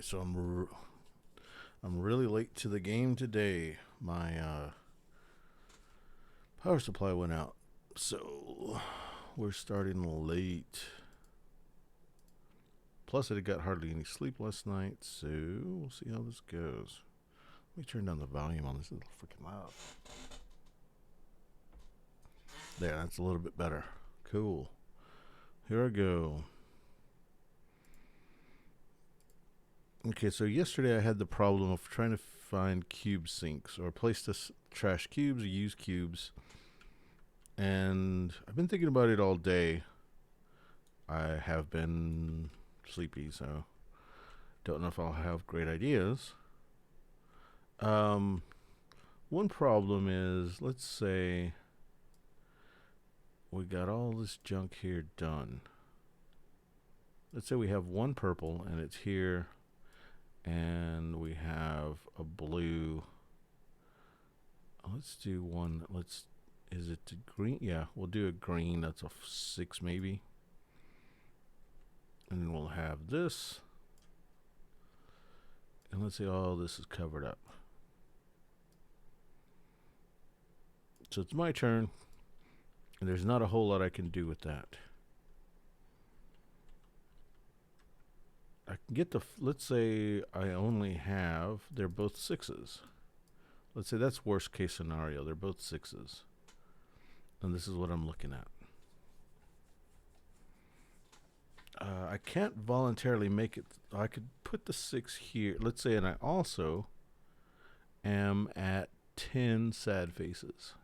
so I'm really late to the game today. My power supply went out, so we're starting late. Plus, I got hardly any sleep last night, so we'll see how this goes. Let me turn down the volume on this. It's freaking loud. There, that's a little bit better. Cool. Here I go. Okay, so yesterday I had the problem of trying to find cube sinks or a place to trash cubes or use cubes. And I've been thinking about it all day. I have been sleepy, so don't know if I'll have great ideas. One problem is, let's say we got all this junk here done. Let's say we have one purple and it's here, and we have a blue. Let's do one. Is it green? Yeah, we'll do a green. That's a 6 maybe. And then we'll have this. And let's say all this is covered up. So it's my turn. And there's not a whole lot I can do with that. I can get let's say I only have, they're both 6s. Let's say that's worst case scenario. They're both 6s. And this is what I'm looking at. I can't voluntarily make it. I could put the 6 here. Let's say, and I also am at 10 sad faces.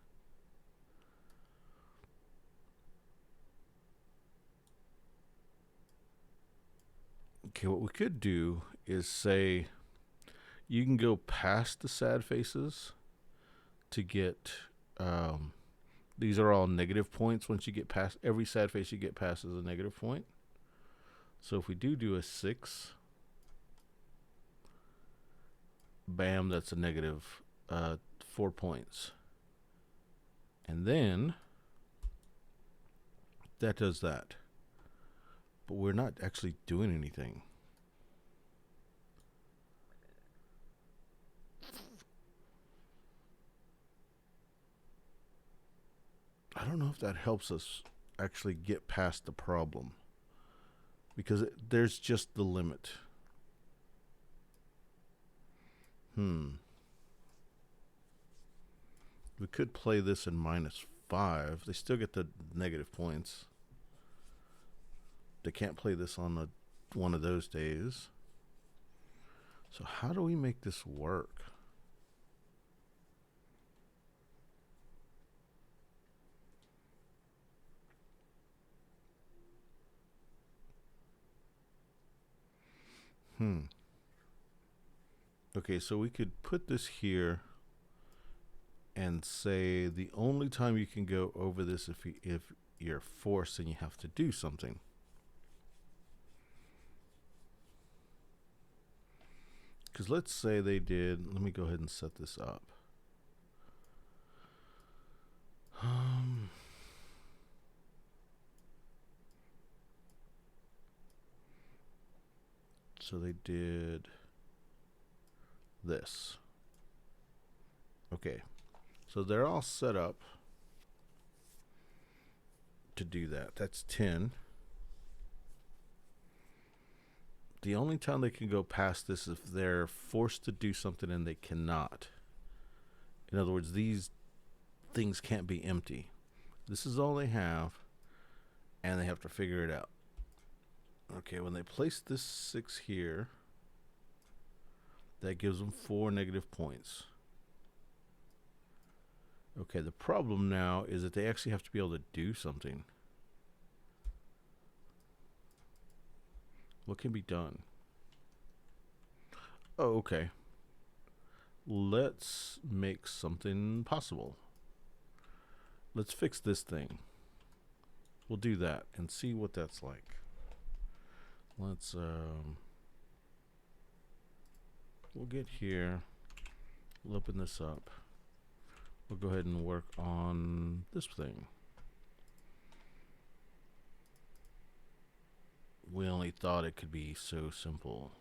Okay, what we could do is say you can go past the sad faces to get, these are all negative points. Once you get past, every sad face you get past is a negative point. So if we do a 6, bam, that's a negative 4 points. And then that does that. But we're not actually doing anything. I don't know if that helps us actually get past the problem. Because there's just the limit. We could play this in -5. They still get the negative points. They can't play this on one of those days. So how do we make this work? Okay, so we could put this here and say the only time you can go over this if you're forced and you have to do something. Because let's say they did, let me go ahead and set this up. So they did this. Okay, so they're all set up to do that. That's 10. The only time they can go past this is if they're forced to do something and they cannot. In other words, these things can't be empty. This is all they have, and they have to figure it out. Okay, when they place this 6 here, that gives them 4 negative points. Okay, the problem now is that they actually have to be able to do something. What can be done? Oh, okay. Let's make something possible. Let's fix this thing. We'll do that and see what that's like. Let's, we'll get here. We'll open this up. We'll go ahead and work on this thing. We only thought it could be so simple.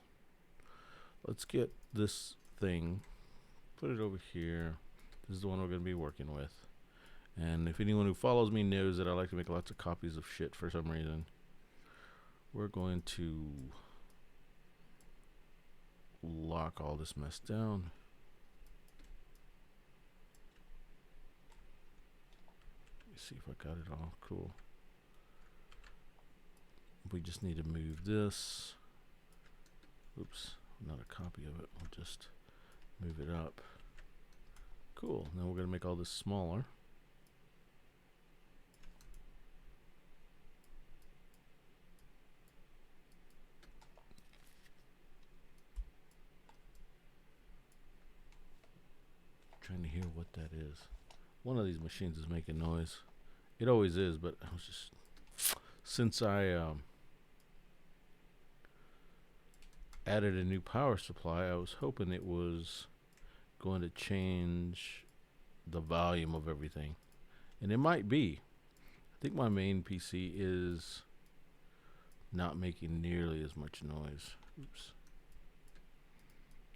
let's get this thing, put it over here. This is the one we're going to be working with. And if anyone who follows me knows that I like to make lots of copies of shit for some reason, we're going to lock all this mess down. Let me see if I got it all. Cool. We just need to move this. Oops, not a copy of it. We'll just move it up. Cool. Now we're going to make all this smaller. Trying to hear what that is. One of these machines is making noise. It always is, but I was just, since I added a new power supply, I was hoping it was going to change the volume of everything, and it might be. I think my main PC is not making nearly as much noise. Oops.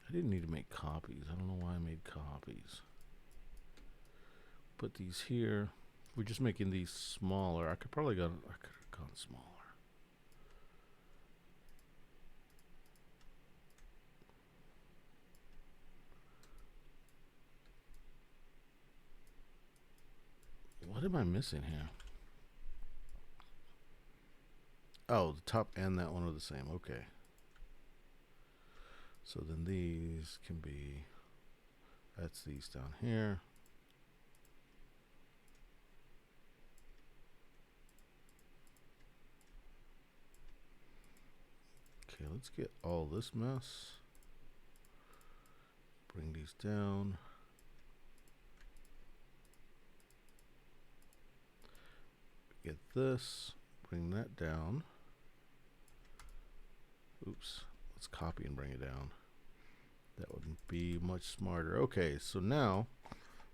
I didn't need to make copies. I don't know why I made copies. Put these here. We're just making these smaller. I could have gone smaller. What am I missing here? Oh, the top and that one are the same. Okay. So then these can be, that's these down here. Okay, let's get all this mess. Bring these down. Get this, bring that down. Oops, let's copy and bring it down. That would be much smarter. Okay, so now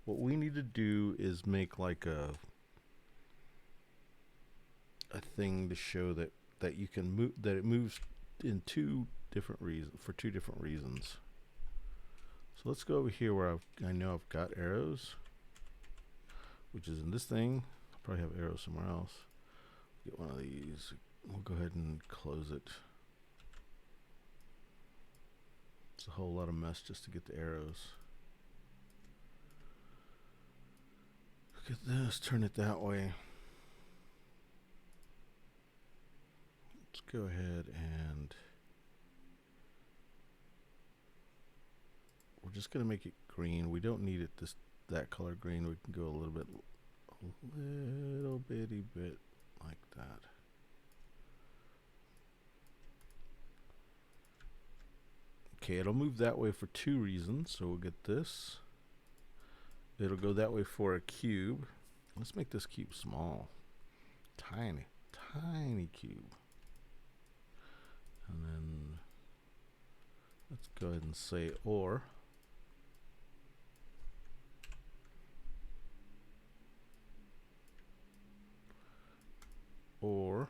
what we need to do is make like a thing to show that you can move, that it moves in two different reasons, for two different reasons. So let's go over here where I know I've got arrows, which is in this thing. I'll probably have arrows somewhere else. Get one of these. We'll go ahead and close it. It's a whole lot of mess just to get the arrows. Look at this, turn it that way. Let's go ahead and we're just gonna make it green. We don't need it that color green. We can go a little bitty bit like that. Okay, it'll move that way for two reasons. So we'll get this. It'll go that way for a cube. Let's make this cube small. Tiny cube. And then let's go ahead and say or. Or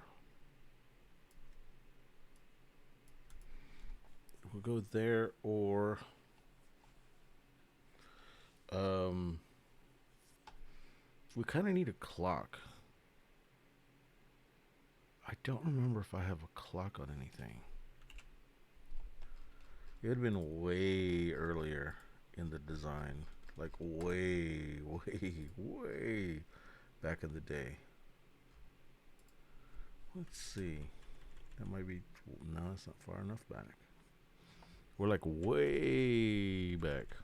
we'll go there, or we kind of need a clock. I don't remember if I have a clock on anything. It would have been way earlier in the design, like way back in the day. Let's see. That might be, no, it's not far enough back. We're like way back.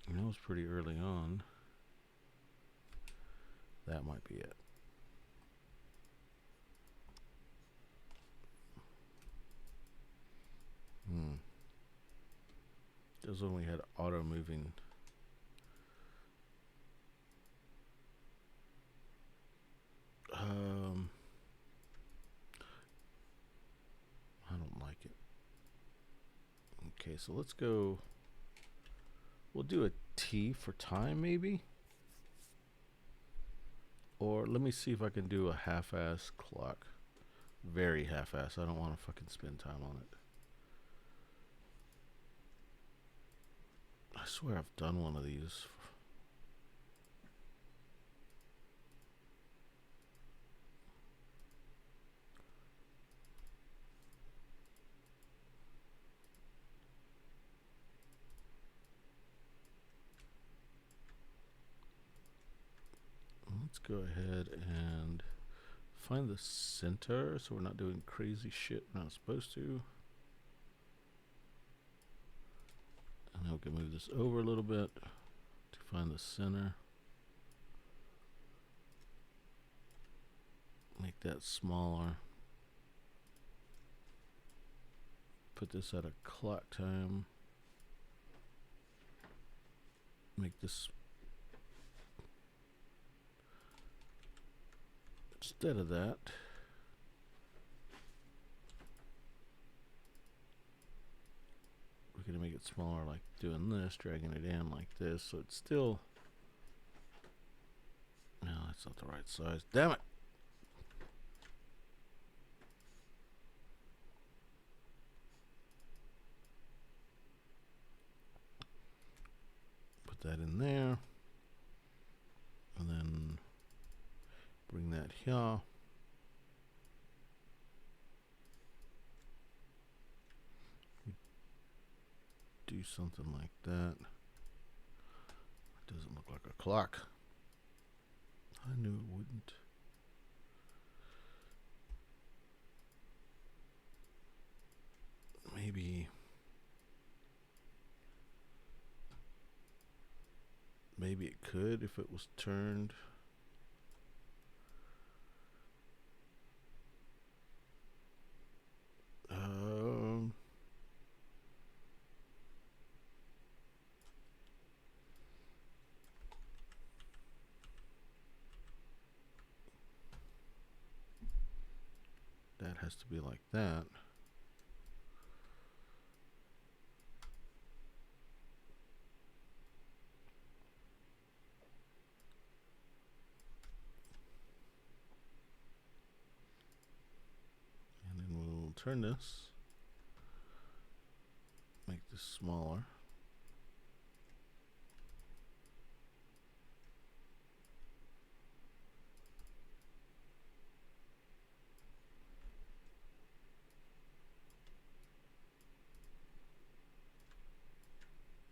You know, it's pretty early on. That might be it. This one we had auto moving. I don't like it. Okay, so let's go. We'll do a T for time, maybe. Or let me see if I can do a half-ass clock. very half-assed. I don't want to fucking spend time on it. I swear I've done one of these. Let's go ahead and find the center so we're not doing crazy shit we're not supposed to. And then we can move this over a little bit to find the center. Make that smaller. Put this at a clock time. Make this instead of that. We're going to make it smaller, like doing this, dragging it in like this, so it's still... No, that's not the right size. Damn it! Put that in there. And then bring that here. Do something like that. It doesn't look like a clock. I knew it wouldn't. Maybe it could if it was turned. That has to be like that. And then we'll turn this, make this smaller.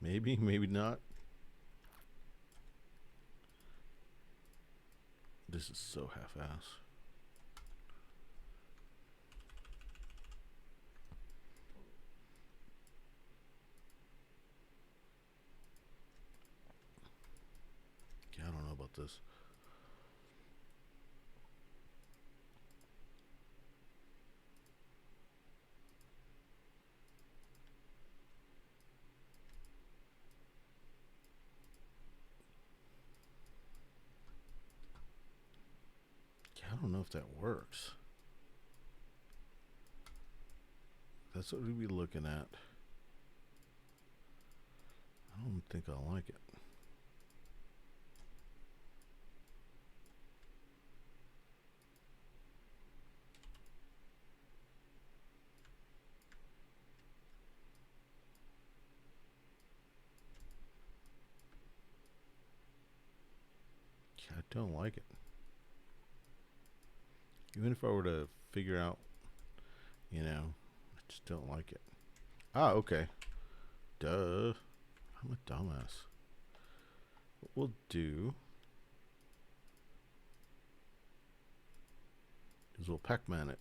Maybe, maybe not. This is so half-ass. Yeah, I don't know about this. I don't know if that works. That's what we'd be looking at. I don't think I like it. I don't like it. Even if I were to figure out, you know, I just don't like it. Ah, okay. Duh. I'm a dumbass. What we'll do is we'll Pac-Man it.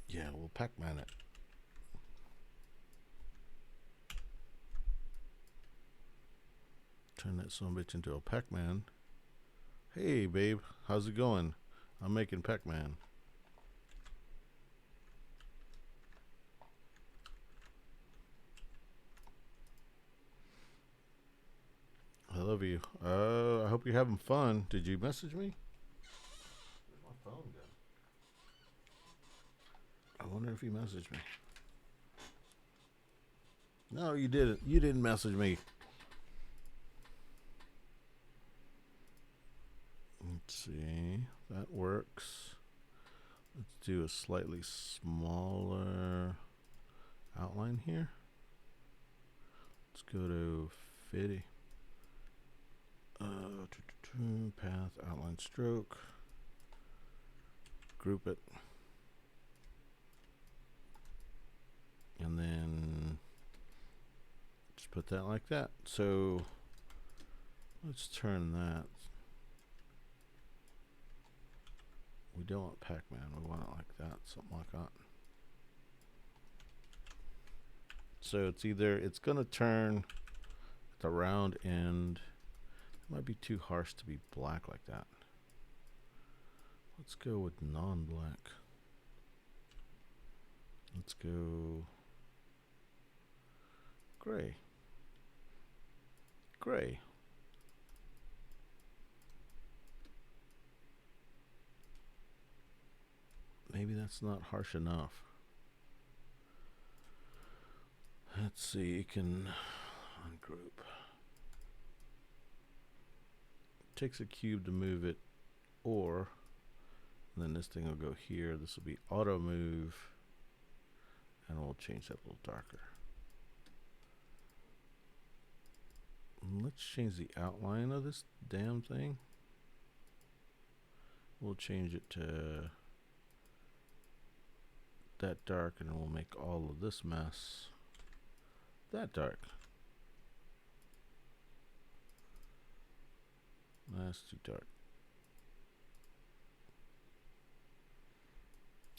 Yeah, we'll Pac-Man it. Turn that son of a bitch into a Pac-Man. Hey, babe, how's it going? I'm making Pac-Man. I love you. I hope you're having fun. Did you message me? Where's my phone go? I wonder if he messaged me. No, you didn't. You didn't message me. Let's see. That works. Let's do a slightly smaller outline here. Let's go to Fitty. Path, outline, stroke. Group it. And then just put that like that. So let's turn that. We don't want Pac-Man. We want it like that, something like that. So it's going to turn at the round end. It might be too harsh to be black like that. Let's go with non-black. Let's go gray. Gray. Maybe that's not harsh enough. Let's see, you can ungroup. It takes a cube to move it, or and then this thing will go here. This will be auto move, and we'll change that a little darker. And let's change the outline of this damn thing. We'll change it to that dark, and we'll make all of this mess that dark. That's too dark.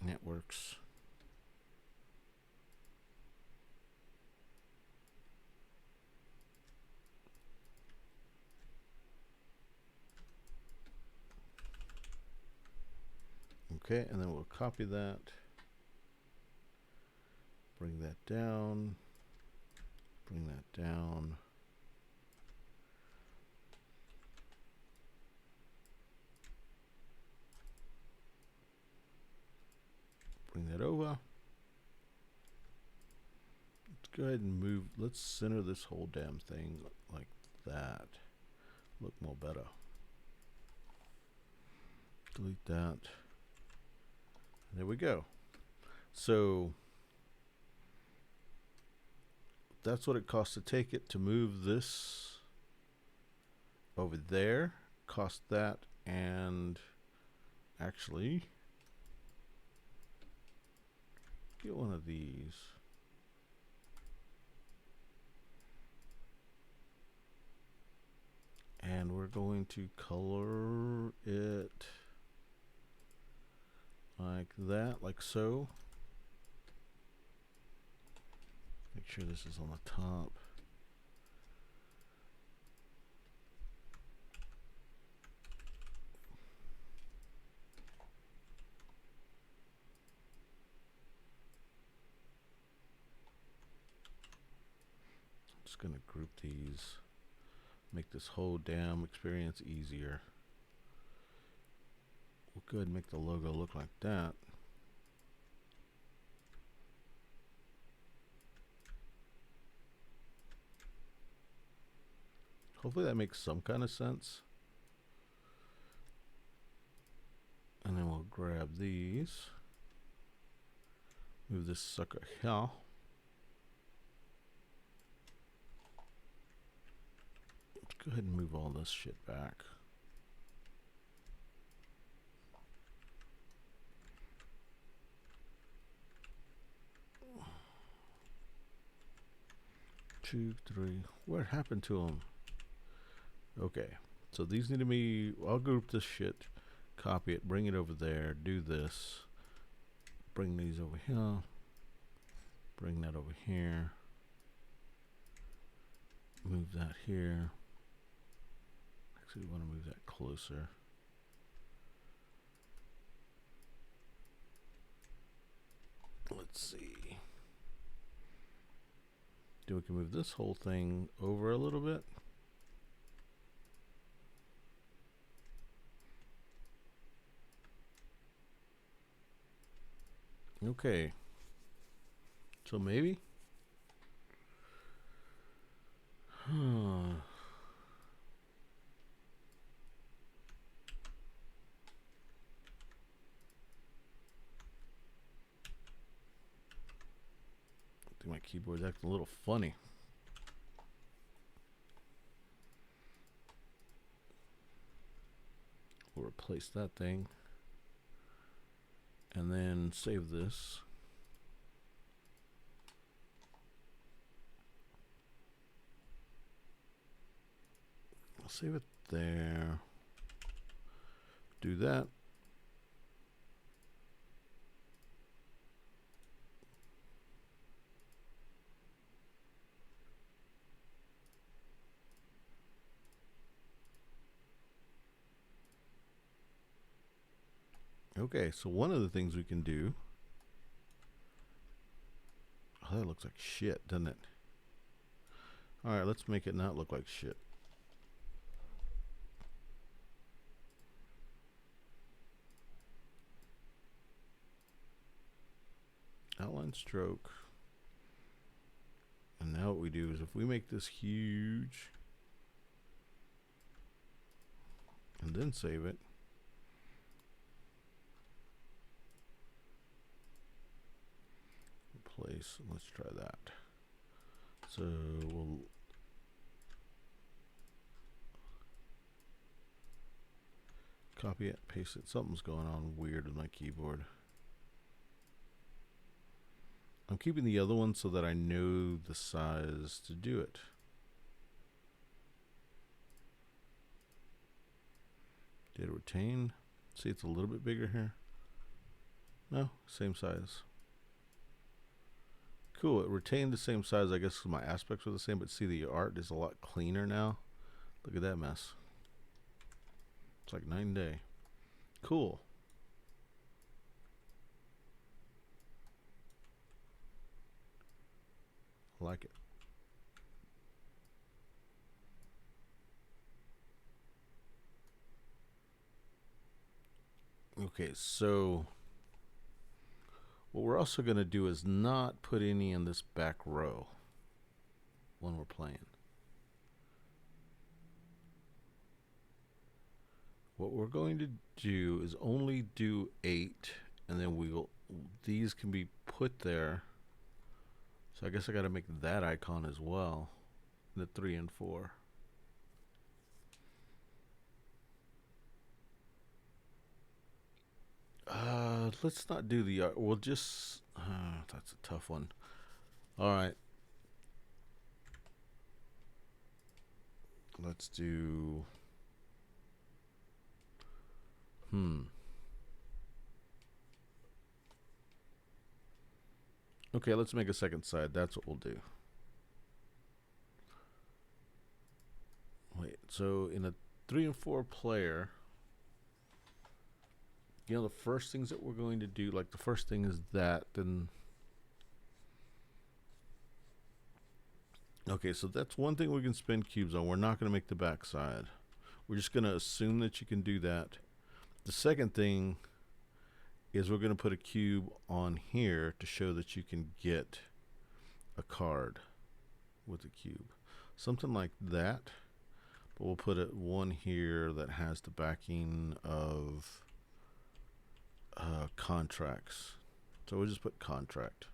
That works. Okay, and then we'll copy that. Bring that down. Bring that down. Bring that over. Let's go ahead and move. Let's center this whole damn thing like that. Look more better. Delete that. There we go. So that's what it costs to take it. To move this over there cost that, and actually get one of these. And we're going to color it like that, like so. Make sure this is on the top. I'm just going to group these, make this whole damn experience easier. We'll go ahead and make the logo look like that. Hopefully that makes some kind of sense. And then we'll grab these. Move this sucker here. Let's go ahead and move all this shit back. Two, three. What happened to them? Okay, so these need to be, I'll group this shit, copy it, bring it over there, do this, bring these over here, bring that over here, move that here. Actually, we want to move that closer. Let's see. Then we can move this whole thing over a little bit. Okay, So maybe? I think my keyboard's acting a little funny. We'll replace that thing. And then save this. I'll save it there. Do that. Okay, so one of the things we can do. Oh, that looks like shit, doesn't it? Alright, let's make it not look like shit. Outline stroke. And now what we do is if we make this huge and then save it. Replace, let's try that. So we'll copy it, paste it. Something's going on weird with my keyboard. I'm keeping the other one so that I know the size to do it. Did it retain? See, it's a little bit bigger here. No, same size. Cool, it retained the same size, I guess, because my aspects were the same, but see, the art is a lot cleaner now. Look at that mess. It's like 9 day. Cool. I like it. Okay, so what we're also going to do is not put any in this back row when we're playing. What we're going to do is only do 8, and then these can be put there. So I guess I got to make that icon as well, the 3 and 4. Let's not do the art. We'll just, that's a tough one. All right. Let's do, Okay, let's make a second side. That's what we'll do. Wait, so in a 3 and 4 player, you know, the first things that we're going to do, like the first thing is that, then. Okay, so that's one thing we can spend cubes on. We're not going to make the back side. We're just going to assume that you can do that. The second thing is we're going to put a cube on here to show that you can get a card with a cube. Something like that. But we'll put one here that has the backing of contracts. So we'll just put contract.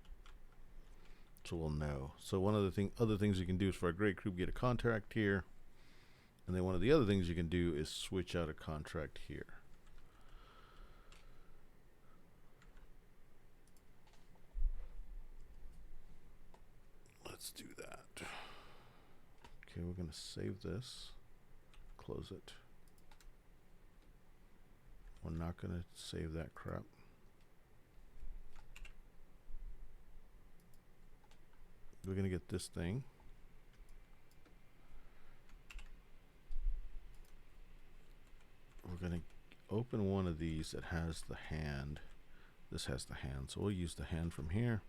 So we'll know. So one of the other things you can do is for a great group, get a contract here. And then one of the other things you can do is switch out a contract here. Let's do that. Okay, we're going to save this. Close it. We're not going to save that crap. We're going to get this thing. We're going to open one of these that has the hand. This has the hand, so we'll use the hand from here.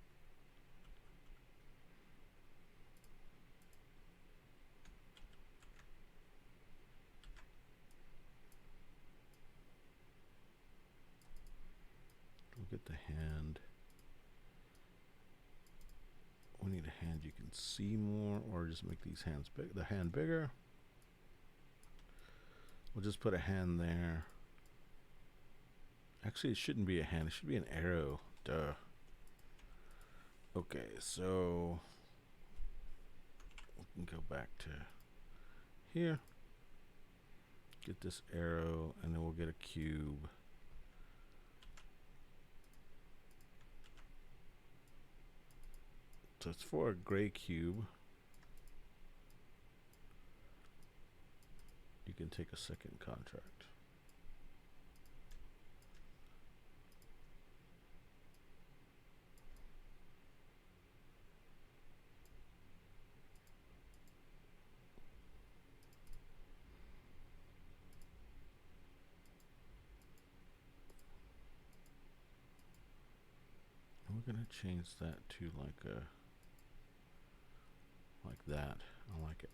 We'll get the hand. a hand you can see more, or just make these hands big, the hand bigger. We'll just put a hand there. Actually, it shouldn't be a hand. It should be an arrow. Duh. Okay, so we can go back to here. Get this arrow, and then we'll get a cube. So it's for a gray cube. You can take a second contract. And we're gonna change that to like that. I like it.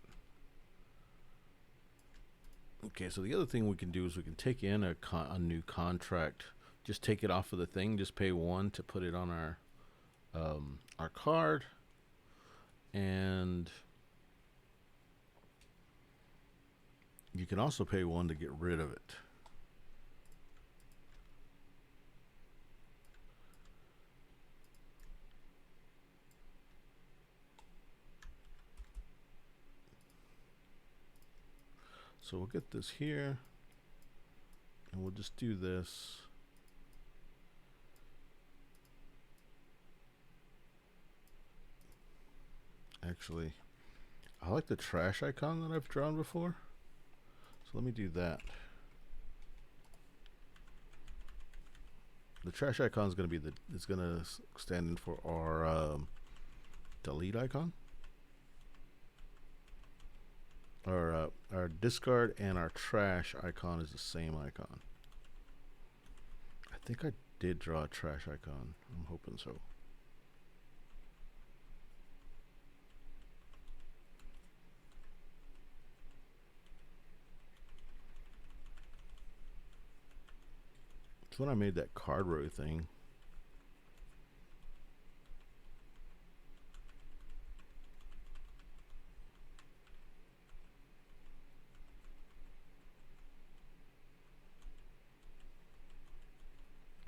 Okay, so the other thing we can do is we can take in a new contract. Just take it off of the thing. Just pay 1 to put it on our card, and you can also pay 1 to get rid of it. So we'll get this here, and we'll just do this. Actually, I like the trash icon that I've drawn before. So let me do that. The trash icon is going to be it's going to stand in for our delete icon. Our discard and our trash icon is the same icon. I think I did draw a trash icon. I'm hoping so. It's when I made that card row thing.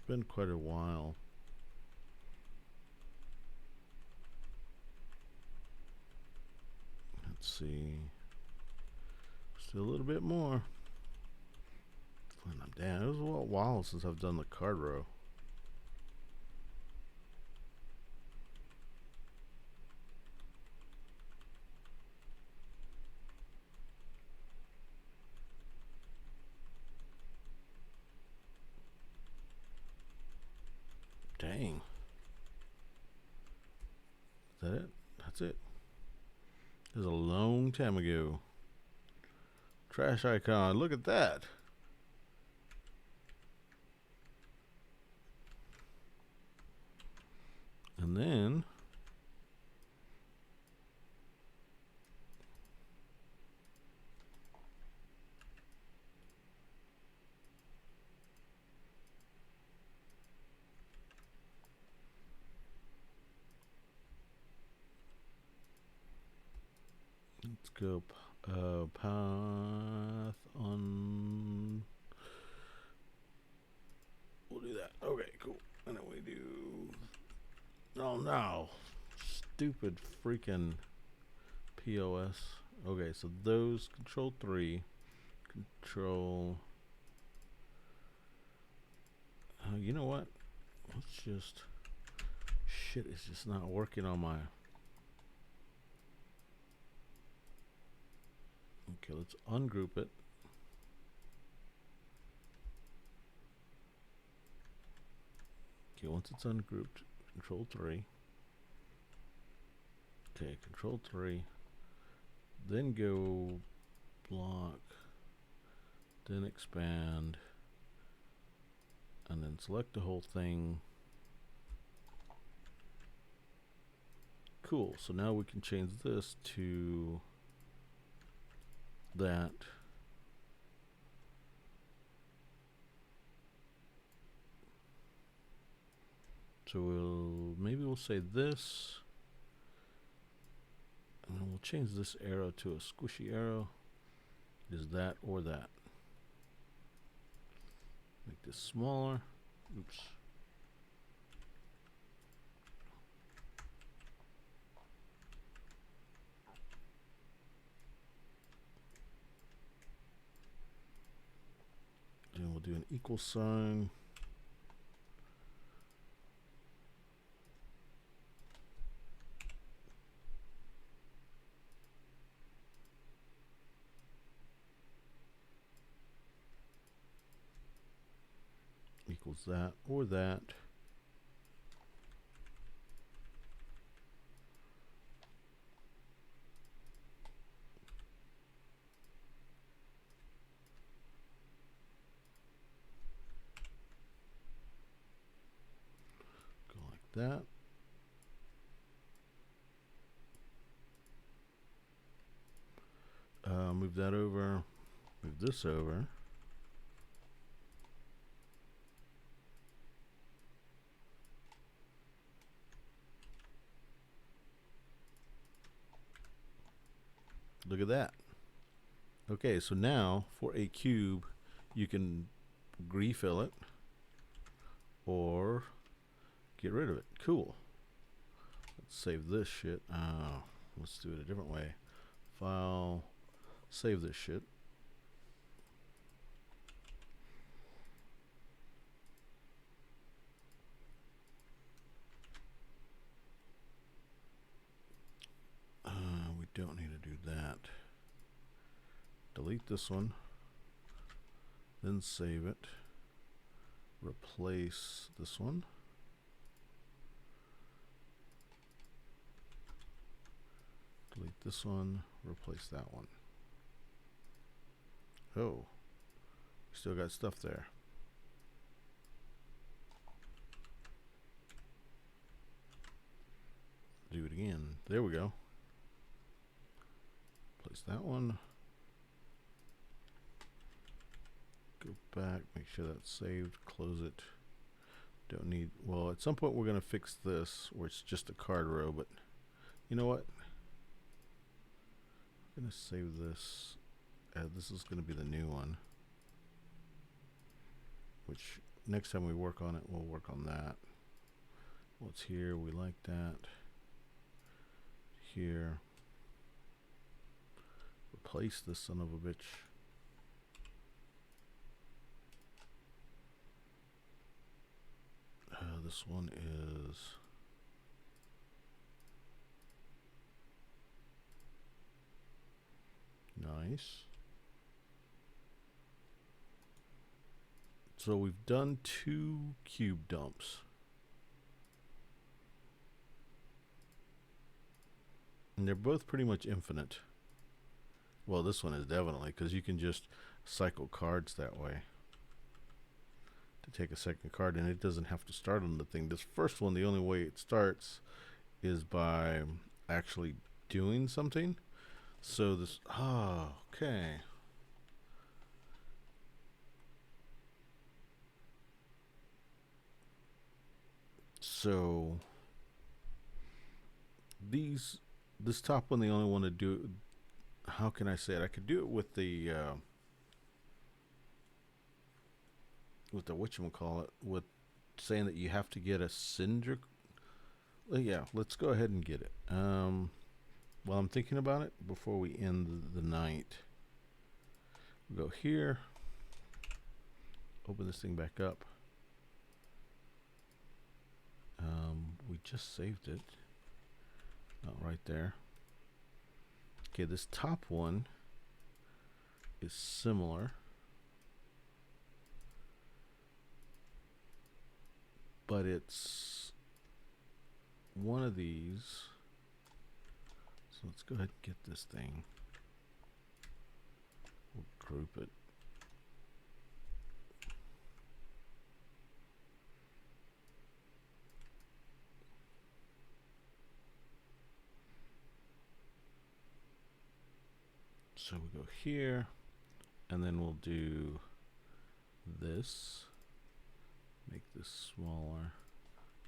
Been quite a while. Let's see. Still a little bit more. Damn, it was a while since I've done the card row. Dang. Is that it? That's it. It was a long time ago. Trash icon. Look at that. And then let's go path on. We'll do that. Okay, cool. And then we do. Oh no. Stupid freaking POS. Okay, so those control 3. Control. You know what? Let's just. Shit is just not working on my. Okay, let's ungroup it. Okay, once it's ungrouped, control 3. Okay, control 3. Then go block. Then expand. And then select the whole thing. Cool, so now we can change this to that. So maybe we'll say this And then we'll change this arrow to a squishy arrow. Is that or that? Make this smaller. Oops. And we'll do an equal sign. Equals that or that. Go like that. Move that over. Move this over. Look at that. Okay, so now for a cube, you can refill it or get rid of it. Cool. Let's save this shit. Let's do it a different way. File, save this shit. We don't need to do that. Delete this one, then save it. Replace this one. Delete this one, replace that one. Oh, still got stuff there. Do it again. There we go. Place that one. Go back, make sure that's saved, close it. Don't need, well, at some point we're going to fix this where it's just a card row, but you know what? I'm going to save this. This is going to be the new one, which next time we work on it, we'll work on that. What's here? We like that. Here. Replace this son of a bitch. This one is nice. So we've done 2 cube dumps. And they're both pretty much infinite. Well, this one is definitely, because you can just cycle cards that way. To take a second card, and it doesn't have to start on the thing. This first one, the only way it starts is by actually doing something. So this, okay. So this top one, the only one to do, how can I say it? I could do it with the whatchamacallit, with saying that you have to get a cinder. Yeah, let's go ahead and get it. While I'm thinking about it, before we end the night, we go here, open this thing back up. We just saved it. Not right there. Okay, this top one is similar, but it's one of these. So let's go ahead and get this thing. We'll group it. So we go here, and then we'll do this. Make this smaller.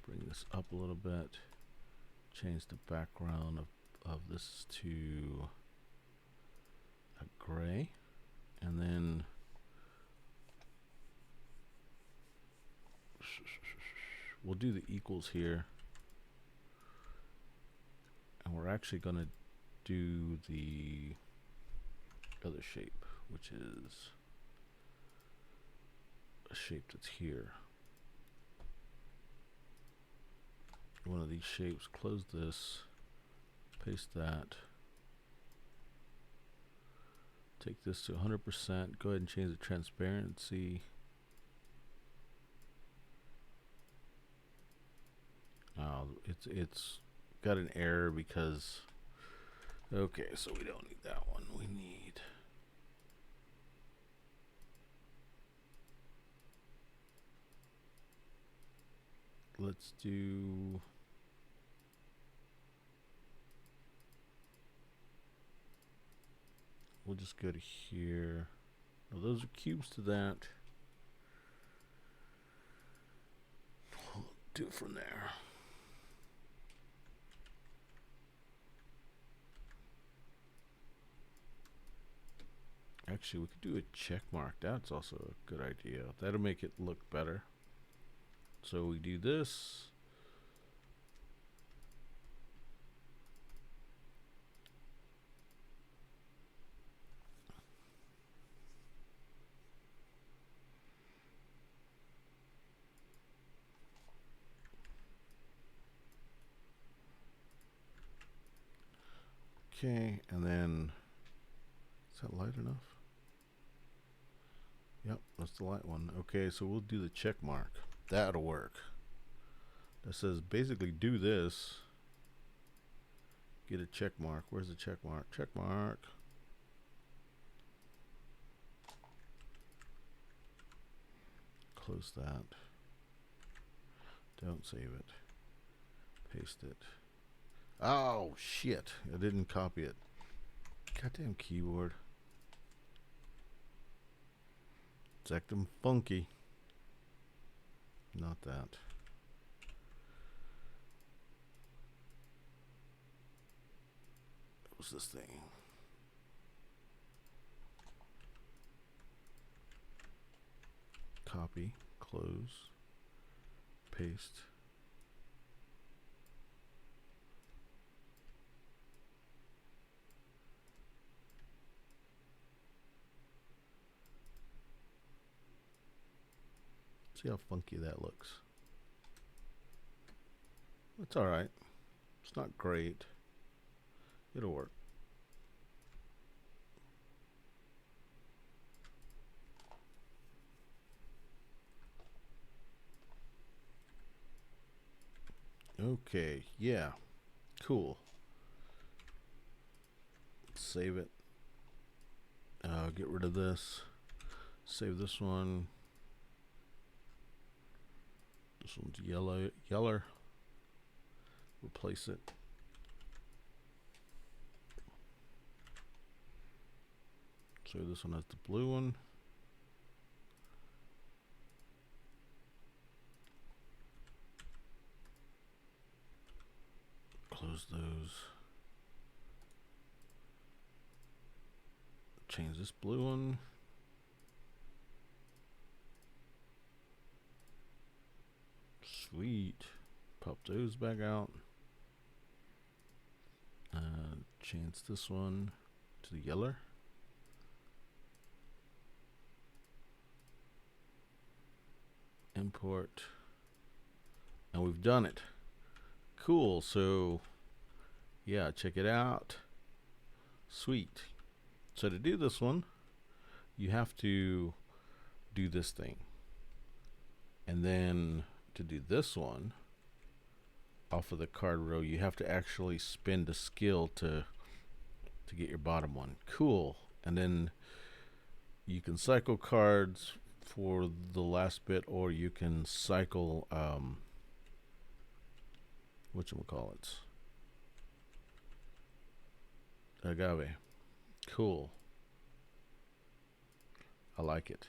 Bring this up a little bit. Change the background of of this to a gray, and then we'll do the equals here, and we're actually going to do the other shape, which is a shape that's here. One of these shapes, close this, paste that, take this to 100%, go ahead and change the transparency. Oh, it's got an error because, okay, so we don't need that one. We need, let's do, we'll just go to here. Now those are cubes to that. We'll do it from there. Actually, we could do a check mark. That's also a good idea. That'll make it look better. So we do this. Okay, and then, is that light enough? Yep, that's the light one. Okay, so we'll do the check mark. That'll work. That says basically do this. Get a check mark. Where's the check mark? Check mark. Close that. Don't save it. Paste it. Oh, shit. I didn't copy it. Goddamn keyboard. It's acting funky. Not that. What was this thing? Copy, close, paste. See how funky that looks. It's alright. It's not great. It'll work. Okay, yeah. Cool. Save it. Get rid of this. Save this one. This one's yeller. Replace it. So this one has the blue one. Close those. Change this blue one. Sweet. Pop those back out. Change this one to the yeller. Import. And we've done it. Cool. So yeah, check it out. Sweet. So to do this one, you have to do this thing. And then to do this one, off of the card row, you have to actually spend a skill to get your bottom one. Cool. And then you can cycle cards for the last bit, or you can cycle whatchamacallits, Agave. Cool. I like it.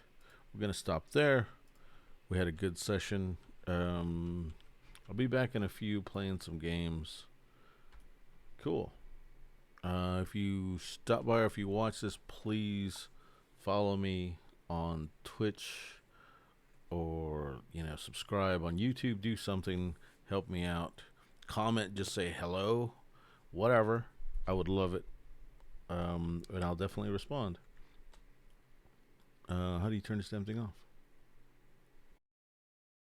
We're gonna stop there. We had a good session. I'll be back in a few playing some games. Cool. If you stop by or if you watch this, please follow me on Twitch or subscribe on YouTube. Do something, help me out. Comment, just say hello, whatever. I would love it, and I'll definitely respond. How do you turn this damn thing off?